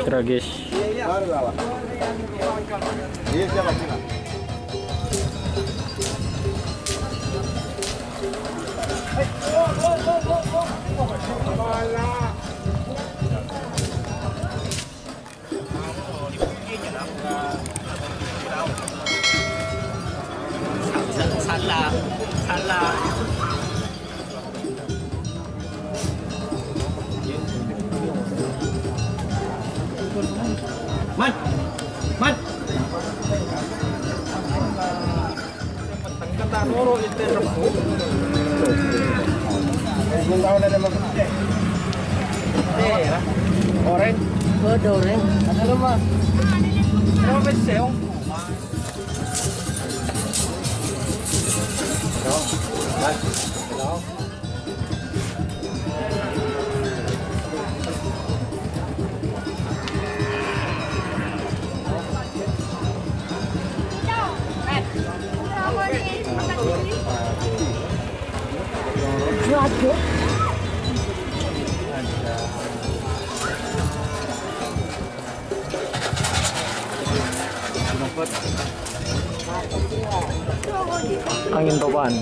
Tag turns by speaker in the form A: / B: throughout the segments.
A: Tragis.
B: Salah, salah. Man, man. Kata noro itu rembuk. Belum tahu ada nama kita. Oreng, oreng. Ada rumah. Rumah besar. Angin topan.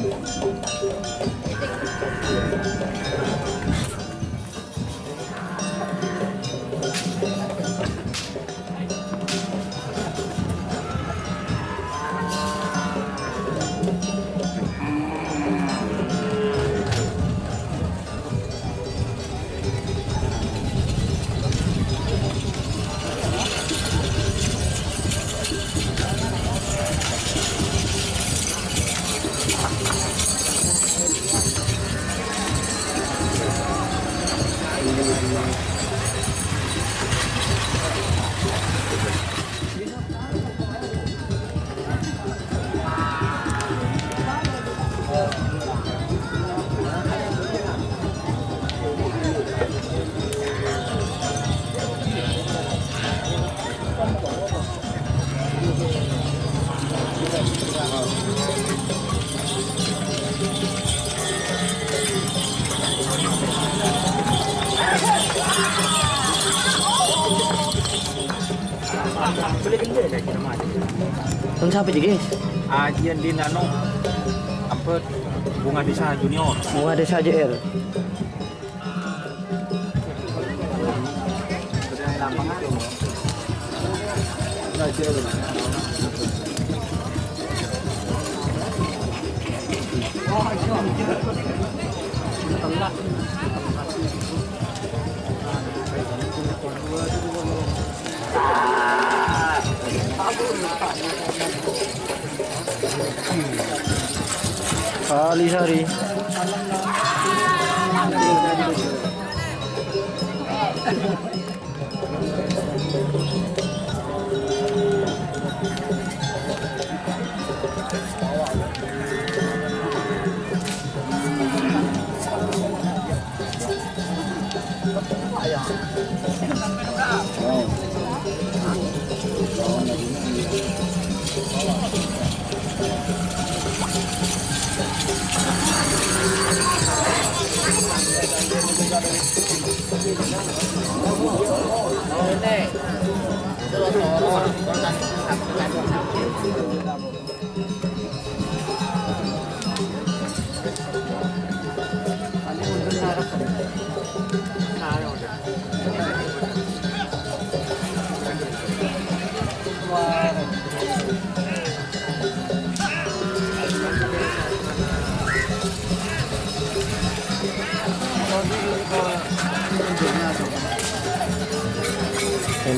B: Tahun siapa sih guys?
A: Ajian di Nano, Ampet, Bunga Desa Junior.
B: Bunga Desa JR.
A: Kalisari.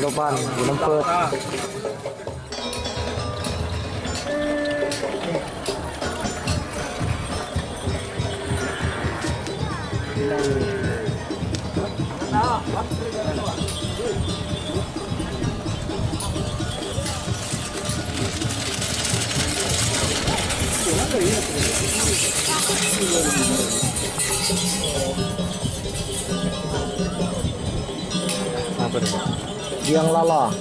A: Topan, Gunung Pet. Apa itu? Yang lala.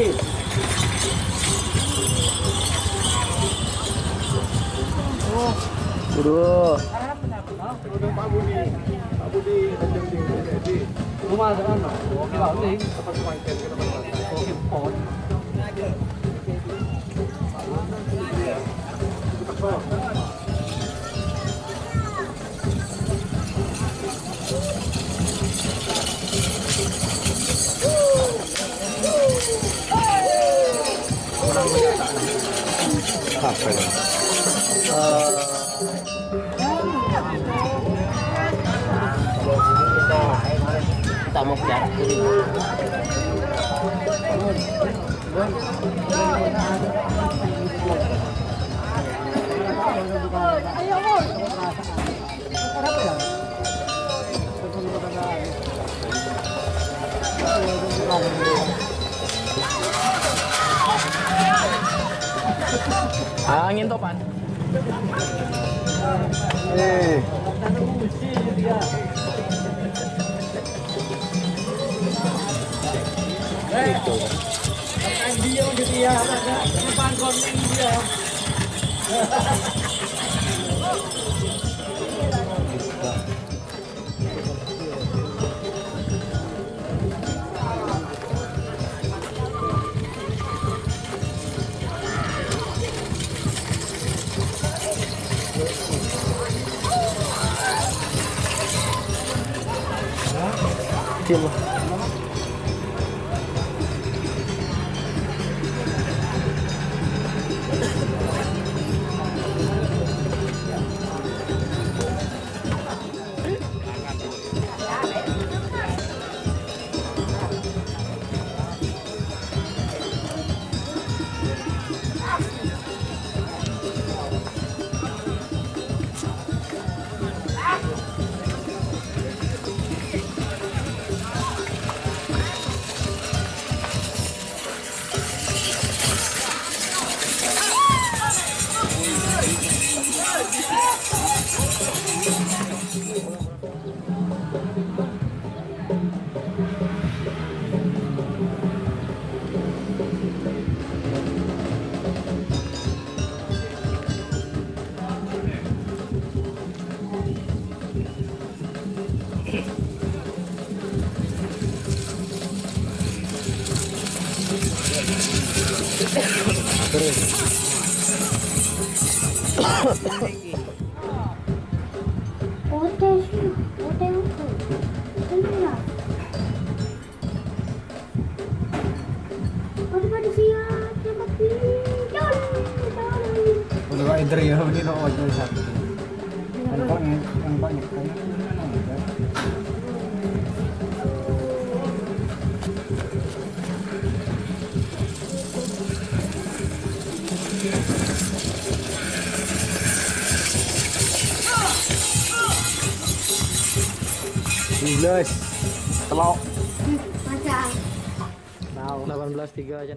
B: Udah.
C: Pak Budi jadi
B: Rumah dengan oke lah nih.
C: apa semangkin kita makan.
B: Oke, pohon.
C: Apa ya?
B: Kita mau cari. Angin topan.
C: Dia gitu ya, ada pangkon dia.
B: Kecil.
C: Udah Idri ya, ini no wajah satu. Yang banyak kayak
B: Telok.
D: Macam.
B: Tahu 18.3 aja.